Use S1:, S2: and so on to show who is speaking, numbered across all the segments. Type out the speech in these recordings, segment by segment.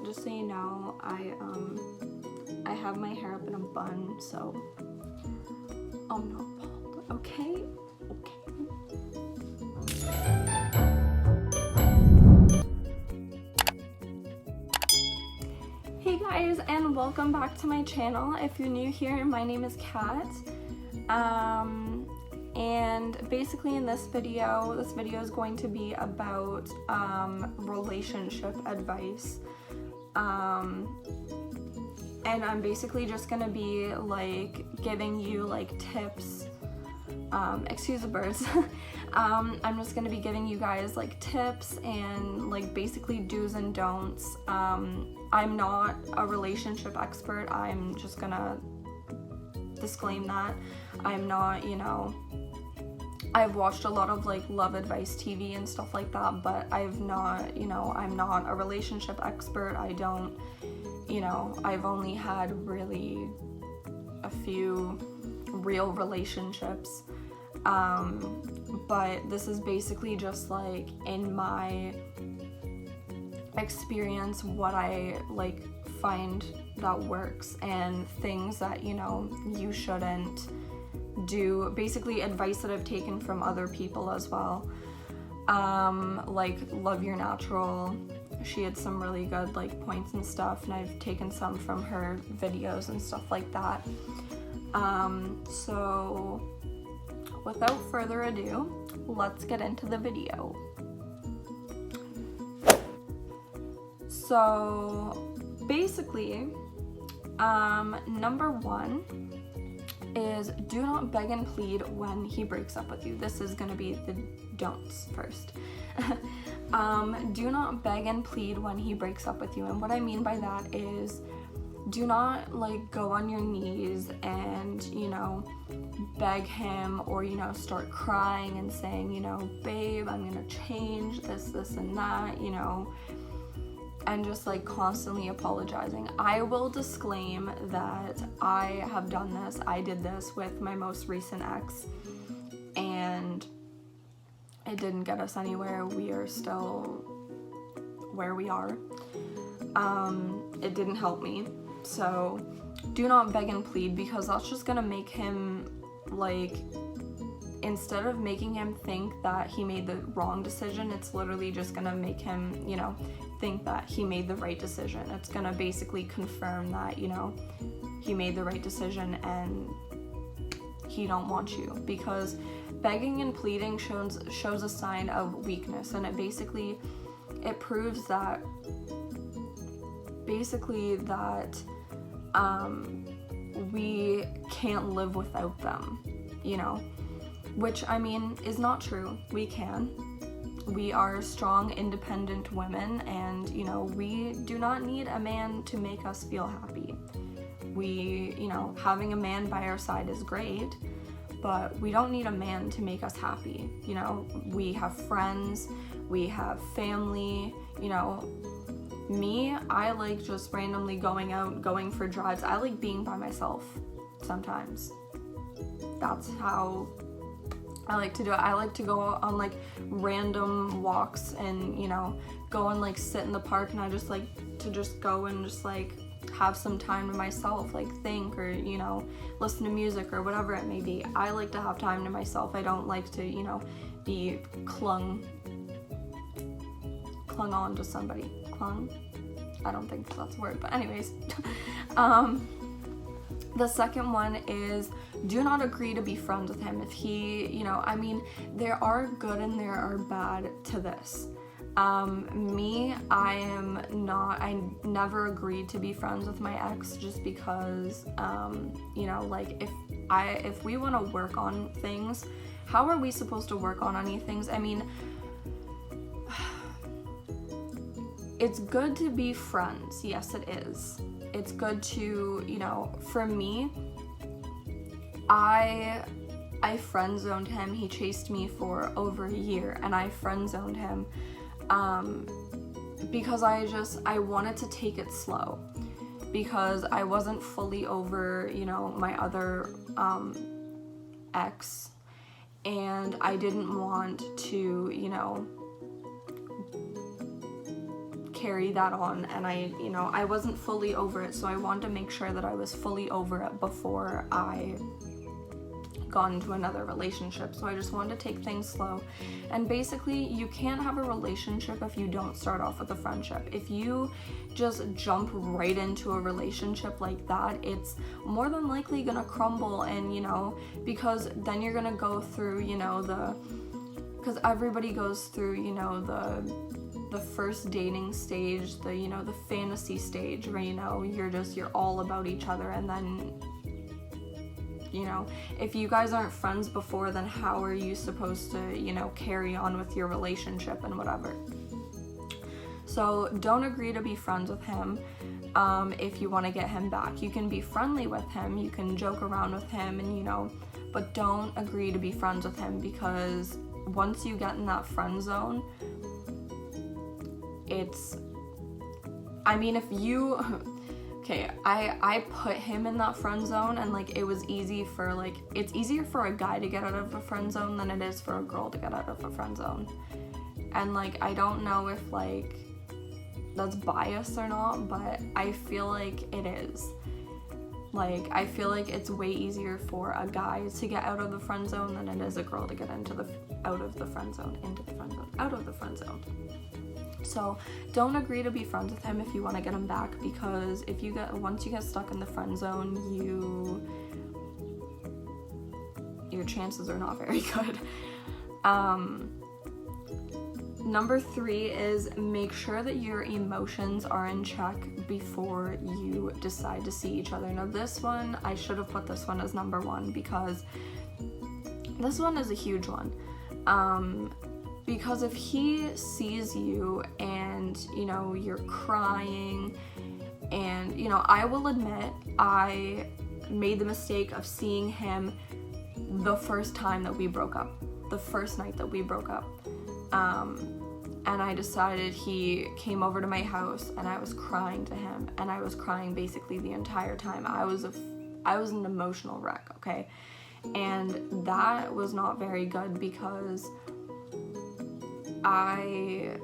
S1: just so you know, I have my hair up in a bun, so I'm not bald, okay? Hey guys, and welcome back to my channel. If you're new here, my name is Kat. And basically in this video is going to be about relationship advice. And I'm basically just gonna be like giving you like tips. Excuse the birds. I'm just gonna be giving you guys like tips and like basically do's and don'ts. I'm not a relationship expert. I'm just gonna disclaim that. I'm not, you know, I've watched a lot of like love advice TV and stuff like that, but I've not, you know, I'm not a relationship expert. I don't, you know, I've only had really a few real relationships. But this is basically just like in my experience what I like find that works and things that, you know, you shouldn't do, basically advice that I've taken from other people as well. Like Love Your Natural, she had some really good like points and stuff, and I've taken some from her videos and stuff like that. So without further ado, let's get into the video. So basically, number one is do not beg and plead when he breaks up with you. This is going to be the don'ts first. Do not beg and plead when he breaks up with you. And what I mean by that is do not like go on your knees and, you know, beg him or, you know, start crying and saying, you know, babe, I'm going to change this and that, you know, and just like constantly apologizing. I will disclaim that I have done this. I did this with my most recent ex and it didn't get us anywhere. We are still where we are. It didn't help me. So do not beg and plead, because that's just gonna make him like, instead of making him think that he made the wrong decision, it's literally just gonna make him, you know, think that he made the right decision. It's gonna basically confirm that, you know, he made the right decision and he don't want you, because begging and pleading shows a sign of weakness, and it proves that we can't live without them, you know, which I mean is not true. We can. We are strong, independent women, and, you know, we do not need a man to make us feel happy. We, you know, having a man by our side is great, but we don't need a man to make us happy. You know, we have friends, we have family, you know. Me, I like just randomly going out, going for drives. I like being by myself sometimes. That's how I like to do it. I like to go on like random walks and, you know, go and like sit in the park, and I just like to just go and just like have some time to myself, like think or, you know, listen to music or whatever it may be. I like to have time to myself. I don't like to, you know, be clung on to somebody. Clung? I don't think that's a word, but anyways. The second one is do not agree to be friends with him. If he, you know, I mean, there are good and there are bad to this. Me, I never agreed to be friends with my ex just because, you know, like if we want to work on things, how are we supposed to work on any things? I mean, it's good to be friends. Yes, it is. It's good to, you know, for me, I friend zoned him. He chased me for over a year and I friend zoned him because I wanted to take it slow, because I wasn't fully over, you know, my other ex, and I didn't want to, you know, carry that on, and I wasn't fully over it, so I wanted to make sure that I was fully over it before I got into another relationship. So I just wanted to take things slow. And basically, you can't have a relationship if you don't start off with a friendship. If you just jump right into a relationship like that, it's more than likely gonna crumble. And because then you're gonna go through because everybody goes through the first dating stage, the fantasy stage, where you're all about each other, and then if you guys aren't friends before, then how are you supposed to carry on with your relationship and whatever. So don't agree to be friends with him. If you want to get him back, you can be friendly with him, you can joke around with him, and but don't agree to be friends with him, because once you get in that friend zone, I put him in that friend zone, and it was it's easier for a guy to get out of a friend zone than it is for a girl to get out of a friend zone. And I don't know if that's biased or not, but I feel like it is. I feel like it's way easier for a guy to get out of the friend zone than it is a girl to get out of the friend zone. So don't agree to be friends with him if you want to get him back, because once you get stuck in the friend zone, your chances are not very good. Number 3 is make sure that your emotions are in check before you decide to see each other. Now this one, I should have put this one as number 1, because this one is a huge one. Because if he sees you and, you're crying, and, I will admit, I made the mistake of seeing him the first time that we broke up, the first night that we broke up. And I decided, he came over to my house and I was crying to him, and I was crying basically the entire time. I was an emotional wreck, okay? And that was not very good, because I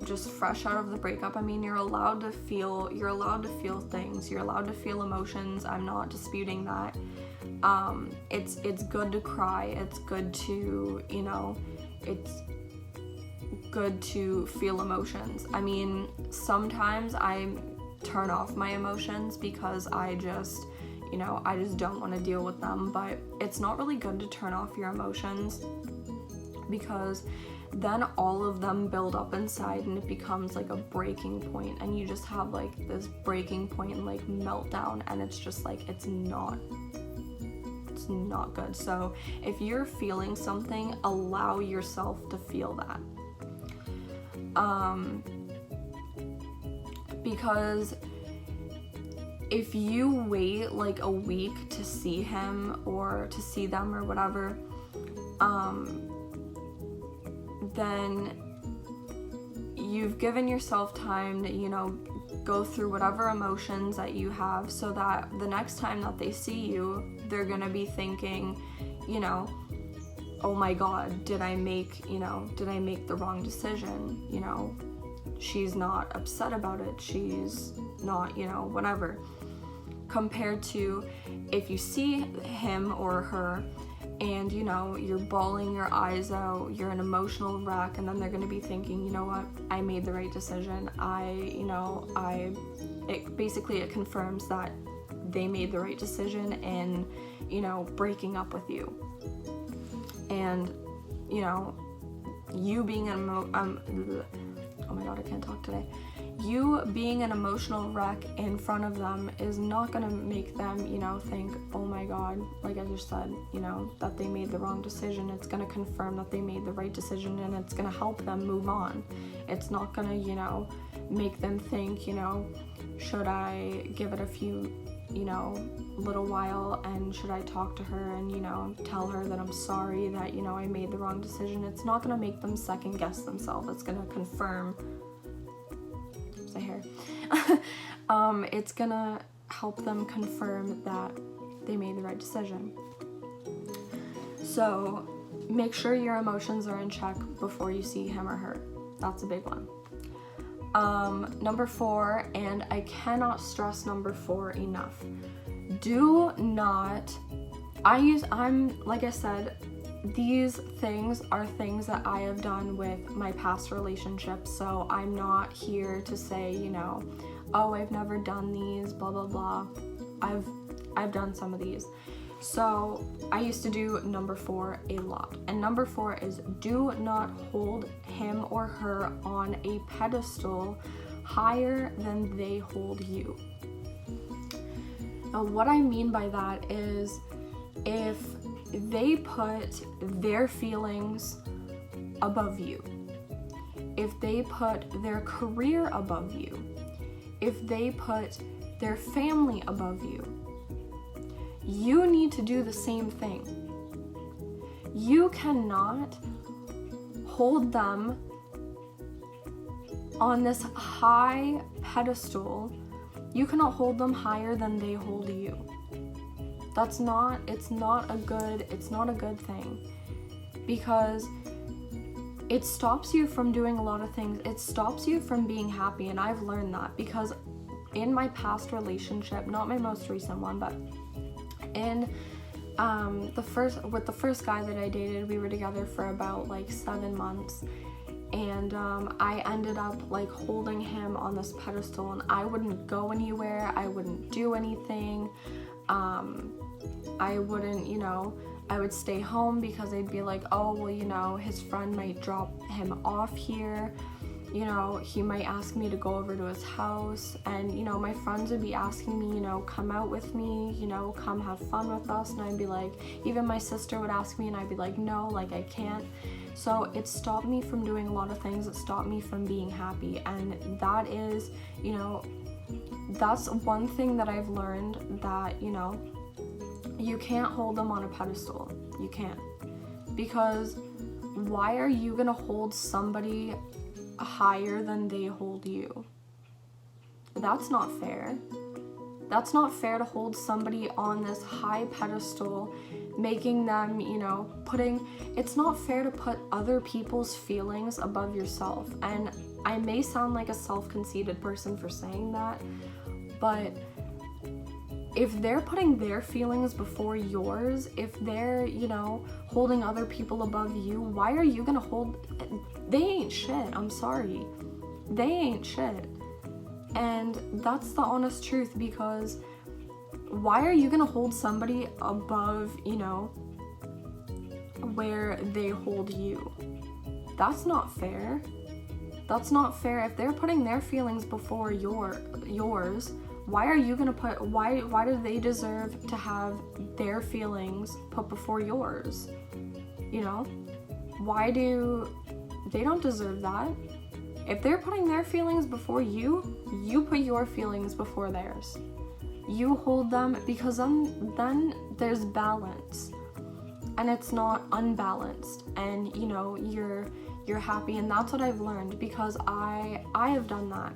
S1: just fresh out of the breakup, you're allowed to feel things, you're allowed to feel emotions. I'm not disputing that. It's good to cry, it's good to, it's good to feel emotions. Sometimes I turn off my emotions because I just don't want to deal with them, but it's not really good to turn off your emotions, because then all of them build up inside and it becomes a breaking point, and you just have this breaking point and meltdown, and it's just it's not good. So if you're feeling something, allow yourself to feel that. Because if you wait a week to see him or to see them or whatever, then you've given yourself time to, go through whatever emotions that you have, so that the next time that they see you, they're gonna be thinking, oh my God, did I make the wrong decision? She's not upset about it, she's not, whatever. Compared to if you see him or her and you're bawling your eyes out, you're an emotional wreck, and then they're gonna be thinking, you know what, I made the right decision. It confirms that they made the right decision in, breaking up with you. And, you being oh my God, I can't talk today. You being an emotional wreck in front of them is not gonna make them, think, oh my God, like I just said, that they made the wrong decision. It's gonna confirm that they made the right decision, and it's gonna help them move on. It's not gonna, make them think, should I give it a few, little while, and should I talk to her and, tell her that I'm sorry that, I made the wrong decision. It's not gonna make them second guess themselves. It's gonna confirm it's gonna help them confirm that they made the right decision. So make sure your emotions are in check before you see him or her. That's a big one. Number 4, and I cannot stress number 4 enough. Do not, like I said, these things are things that I have done with my past relationships, so I'm not here to say, you know, oh, I've never done these, blah, blah, blah. I've done some of these. So I used to do number 4 a lot. And number 4 is do not hold him or her on a pedestal higher than they hold you. Now, what I mean by that is if they put their feelings above you, if they put their career above you, if they put their family above you, you need to do the same thing. You cannot hold them on this high pedestal. You cannot hold them higher than they hold you. It's not a good thing, because it stops you from doing a lot of things. It stops you from being happy, and I've learned that because in my past relationship, not my most recent one, but in the first guy that I dated, we were together for about like 7 months, and I ended up like holding him on this pedestal, and I wouldn't go anywhere, I wouldn't do anything, I wouldn't, you know, I would stay home because they'd be like, oh, well, you know, his friend might drop him off here, you know, he might ask me to go over to his house, and, you know, my friends would be asking me, you know, come out with me, you know, come have fun with us, and I'd be like, even my sister would ask me, and I'd be like, no, like, I can't. So it stopped me from doing a lot of things. It stopped me from being happy, and that is, you know, that's one thing that I've learned, that, you know, you can't hold them on a pedestal. You can't. Because why are you gonna hold somebody higher than they hold you? That's not fair. That's not fair to hold somebody on this high pedestal, making them, you know, it's not fair to put other people's feelings above yourself. And I may sound like a self-conceited person for saying that, but if they're putting their feelings before yours, if they're, you know, holding other people above you, why are you gonna hold? They ain't shit. I'm sorry. They ain't shit. And that's the honest truth, because why are you gonna hold somebody above, you know, where they hold you? That's not fair. That's not fair. If they're putting their feelings before yours, why are you gonna why do they deserve to have their feelings put before yours? You know? They don't deserve that. If they're putting their feelings before you, you put your feelings before theirs. You hold them, because then there's balance, and it's not unbalanced, and, you know, you're happy. And that's what I've learned, because I have done that.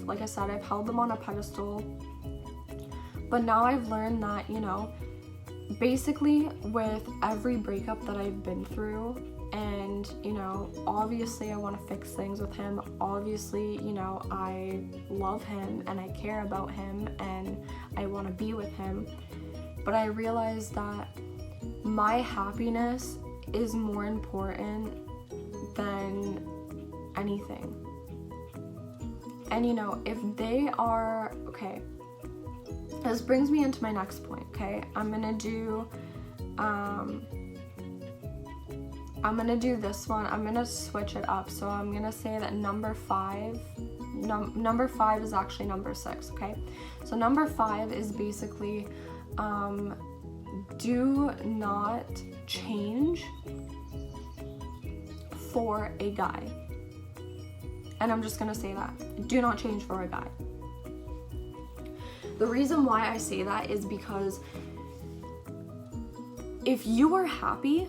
S1: Like I said, I've held them on a pedestal, but now I've learned that, you know, basically with every breakup that I've been through, and, you know, obviously I want to fix things with him. Obviously, you know, I love him and I care about him and I want to be with him. But I realized that my happiness is more important than anything. And, you know, if they are, okay, this brings me into my next point, okay? I'm gonna do this one. I'm gonna switch it up. So I'm gonna say that number 5 is actually number 6, okay? So number 5 is basically, do not change for a guy. And I'm just gonna say that. Do not change for a guy. The reason why I say that is because if you are happy,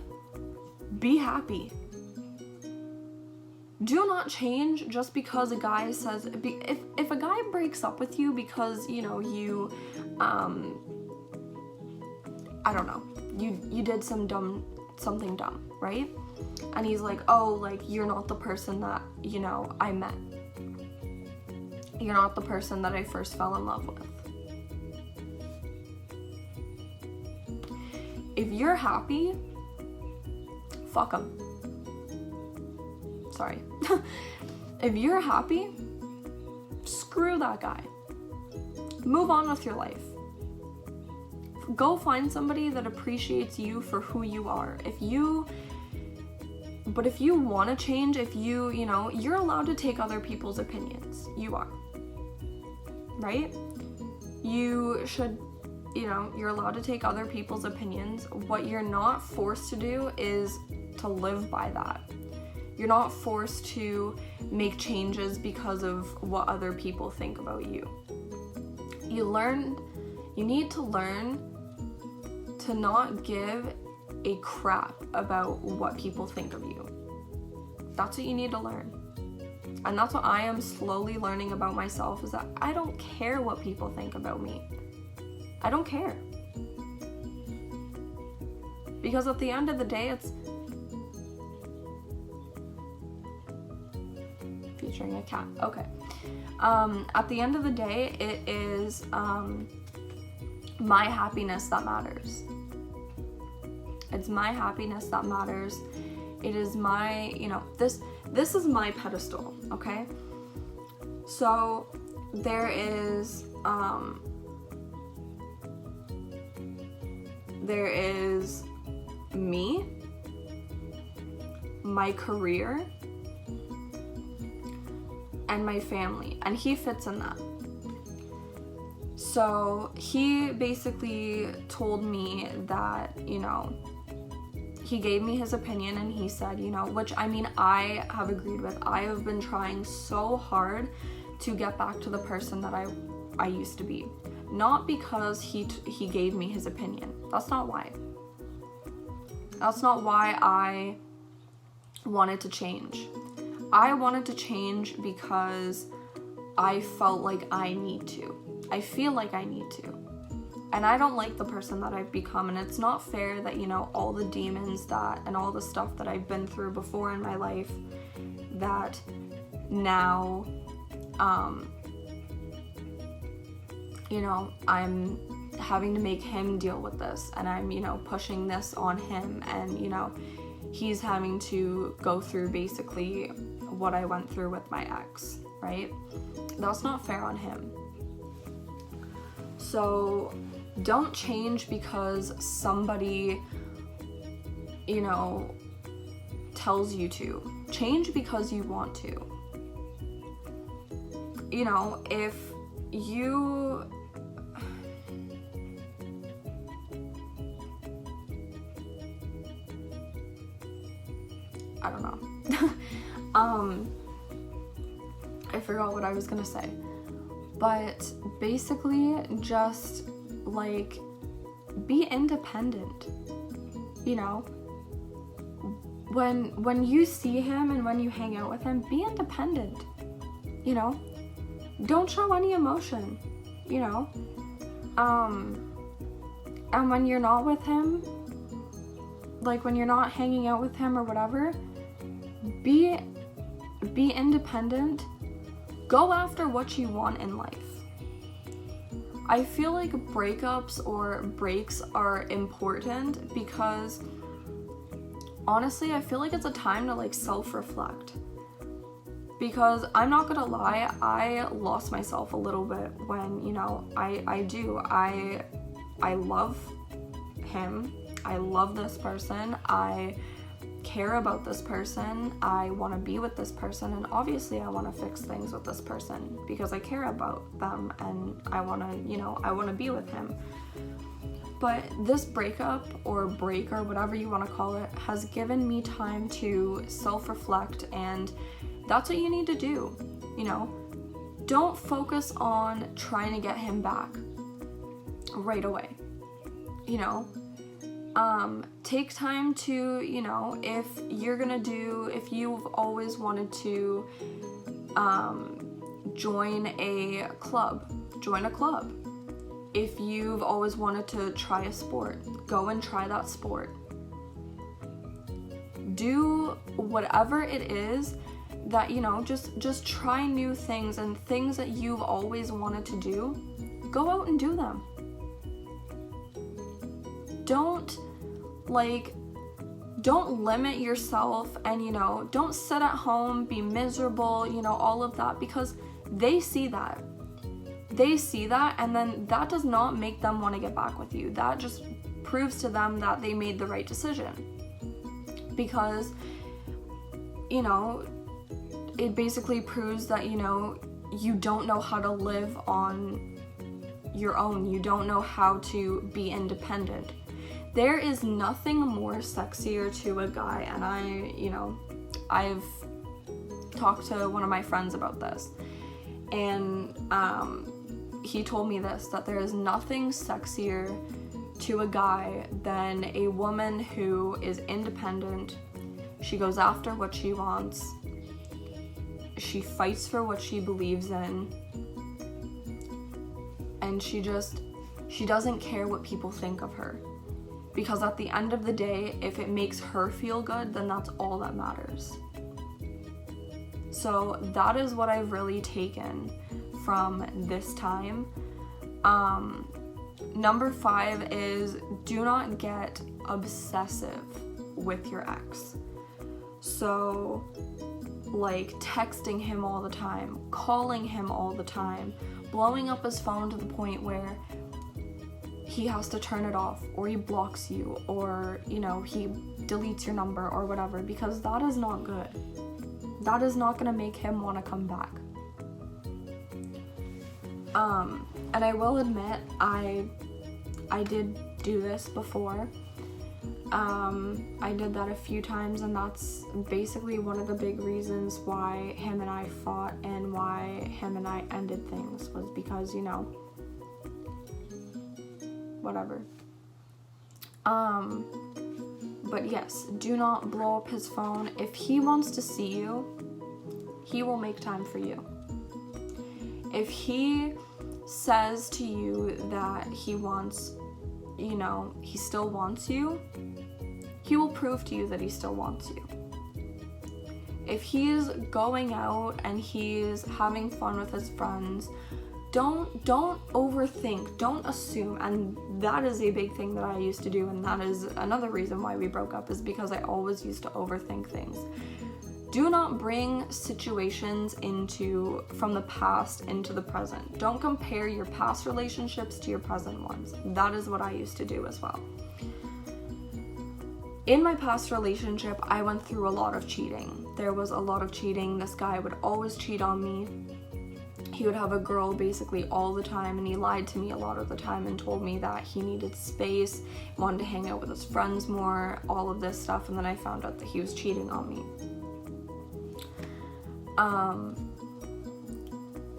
S1: be happy. Do not change just because a guy says, if a guy breaks up with you because, you know, you, I don't know, you did something dumb, right? And he's like, oh, like, you're not the person that, you know, I met. you're not the person that I first fell in love with. If you're happy, fuck him. Sorry. If you're happy, screw that guy. Move on with your life. Go find somebody that appreciates you for who you are. But if you want to change, if you're allowed to take other people's opinions. You are. Right? You should, you're allowed to take other people's opinions. What you're not forced to do is to live by that. You're not forced to make changes because of what other people think about you. You need to learn to not give a crap about what people think of you. That's what you need to learn. And that's what I am slowly learning about myself, is that I don't care what people think about me. I don't care. Because at the end of the day, it's featuring a cat. Okay. At the end of the day, it is my happiness that matters. It's my happiness that matters. It is my, this is my pedestal, okay? So there is me, my career, and my family, and he fits in that. So he basically told me that, he gave me his opinion, and he said, which I have agreed with. I have been trying so hard to get back to the person that I used to be. Not because he gave me his opinion. That's not why. That's not why I wanted to change. I wanted to change because I felt like I need to. I feel like I need to. And I don't like the person that I've become, and it's not fair that, all the demons and all the stuff that I've been through before in my life, that now, I'm having to make him deal with this, and I'm, pushing this on him, and, he's having to go through basically what I went through with my ex, right? That's not fair on him. So don't change because somebody, tells you to. Change because you want to. If you... I don't know. I forgot what I was gonna say. But basically, just be independent. When you see him and when you hang out with him, be independent. Don't show any emotion. And when you're not with him, when you're not hanging out with him or whatever, be independent. Go after what you want in life. I feel like breakups or breaks are important because honestly, I feel like it's a time to self-reflect. Because I'm not gonna lie, I lost myself a little bit when, I love him. I love this person. I care about this person. I want to be with this person, and obviously I want to fix things with this person because I care about them, and I want to be with him. But this breakup or break or whatever you want to call it has given me time to self-reflect, and that's what you need to do. Don't focus on trying to get him back right away. Take time to, if you've always wanted to join a club, join a club. If you've always wanted to try a sport, go and try that sport. Do whatever it is that, you know, just try new things, and things that you've always wanted to do, go out and do them. Don't limit yourself, and, you know, don't sit at home, be miserable, you know, all of that, because they see that. They see that, and then that does not make them want to get back with you. That just proves to them that they made the right decision. Because, you know, it basically proves that, you know, you don't know how to live on your own. You don't know how to be independent. There is nothing more sexier to a guy, and I've talked to one of my friends about this, and he told me this, that there is nothing sexier to a guy than a woman who is independent. She goes after what she wants. She fights for what she believes in. And she doesn't care what people think of her. Because at the end of the day, if it makes her feel good, then that's all that matters. So that is what I've really taken from this time. Number 5 is, do not get obsessive with your ex. So, like, texting him all the time, calling him all the time, blowing up his phone to the point where he has to turn it off, or he blocks you, or, you know, he deletes your number or whatever, because that is not good. That is not gonna make him want to come back. And I will admit, I did do this before. I did that a few times, and that's basically one of the big reasons why him and I fought, and why him and I ended things, was because, you know, whatever. But yes, do not blow up his phone. If he wants to see you, he will make time for you. If he says to you that he wants, you know, he still wants you, he will prove to you that he still wants you. If he's going out and he's having fun with his friends, don't overthink, don't assume. And that is a big thing that I used to do, and that is another reason why we broke up, is because I always used to overthink things. Do not bring situations from the past into the present. Don't compare your past relationships to your present ones. That is what I used to do as well. In my past relationship, I went through a lot of cheating. There was a lot of cheating. This guy would always cheat on me. He would have a girl basically all the time, and he lied to me a lot of the time and told me that he needed space, wanted to hang out with his friends more, all of this stuff, and then I found out that he was cheating on me.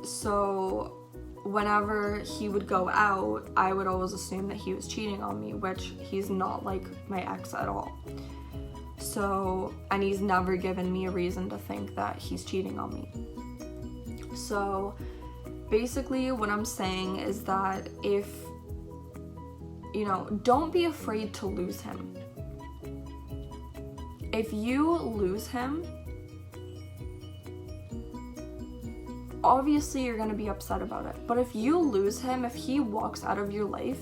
S1: So whenever he would go out, I would always assume that he was cheating on me, which he's not like my ex at all. So, and he's never given me a reason to think that he's cheating on me. So basically what I'm saying is that if, you know, don't be afraid to lose him. If you lose him, obviously you're gonna be upset about it. But if you lose him, if he walks out of your life,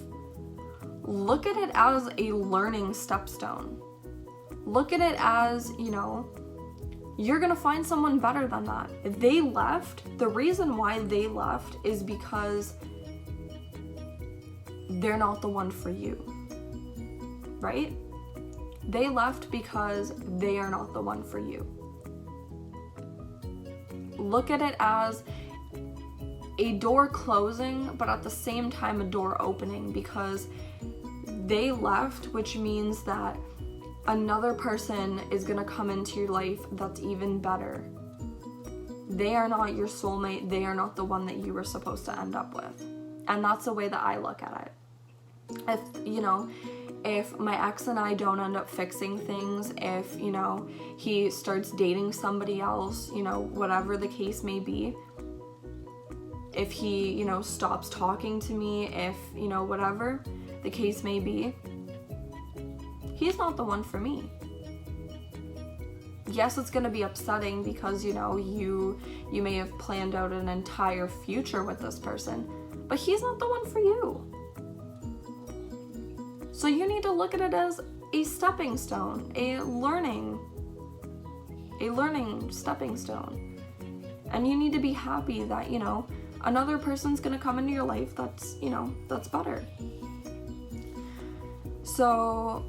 S1: look at it as a learning stepstone. Look at it as, you know, you're gonna find someone better than that. If they left, the reason why they left is because they're not the one for you, right? They left because they are not the one for you. Look at it as a door closing, but at the same time a door opening, because they left, which means that another person is gonna come into your life that's even better. They are not your soulmate. They are not the one that you were supposed to end up with. And that's the way that I look at it. If, you know, if my ex and I don't end up fixing things, if, you know, he starts dating somebody else, you know, whatever the case may be, if he, you know, stops talking to me, if, you know, whatever the case may be, he's not the one for me. yes, it's gonna be upsetting because, you know, you may have planned out an entire future with this person, but he's not the one for you. So you need to look at it as a stepping stone, a learning stepping stone. And you need to be happy that, you know, another person's gonna come into your life that's, you know, that's better. So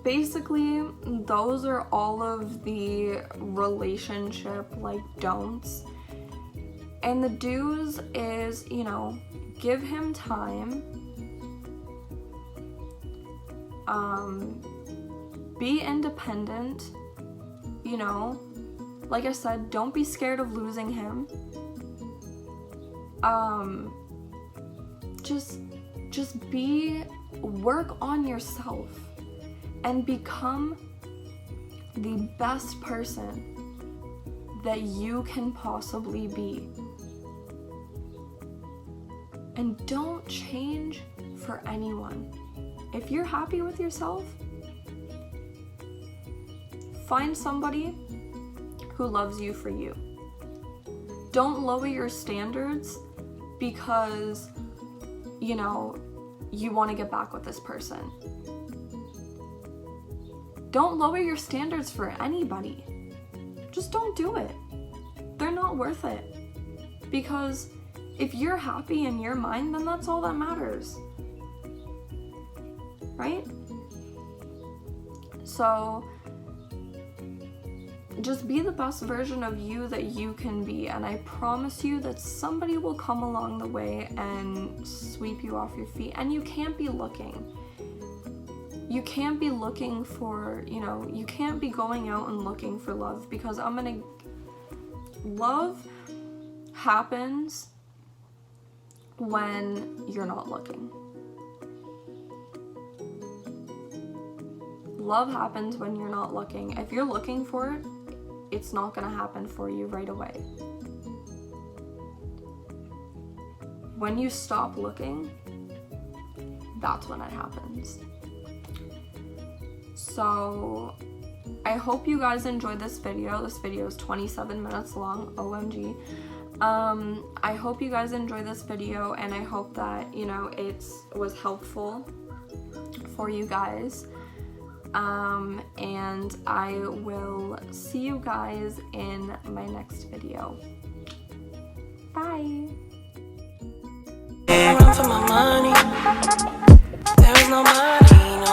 S1: basically, those are all of the relationship like don'ts. And the do's is, you know, give him time. Be independent, you know, like I said, don't be scared of losing him. Just work on yourself and become the best person that you can possibly be. And don't change for anyone. If you're happy with yourself, find somebody who loves you for you. Don't lower your standards because, you know, you want to get back with this person. Don't lower your standards for anybody. Just don't do it. They're not worth it. Because if you're happy in your mind, then that's all that matters. Right? So just be the best version of you that you can be, and I promise you that somebody will come along the way and sweep you off your feet. And you can't be looking. You can't be looking for, you know, you can't be going out and looking for love, because love happens when you're not looking. Love happens when you're not looking. If you're looking for it, it's not gonna happen for you right away. When you stop looking, that's when it happens. So I hope you guys enjoyed this video. This video is 27 minutes long, OMG. I hope you guys enjoyed this video, and I hope that, you know, it was helpful for you guys. And I will see you guys in my next video. Bye.
S2: Run for my money. There is no money.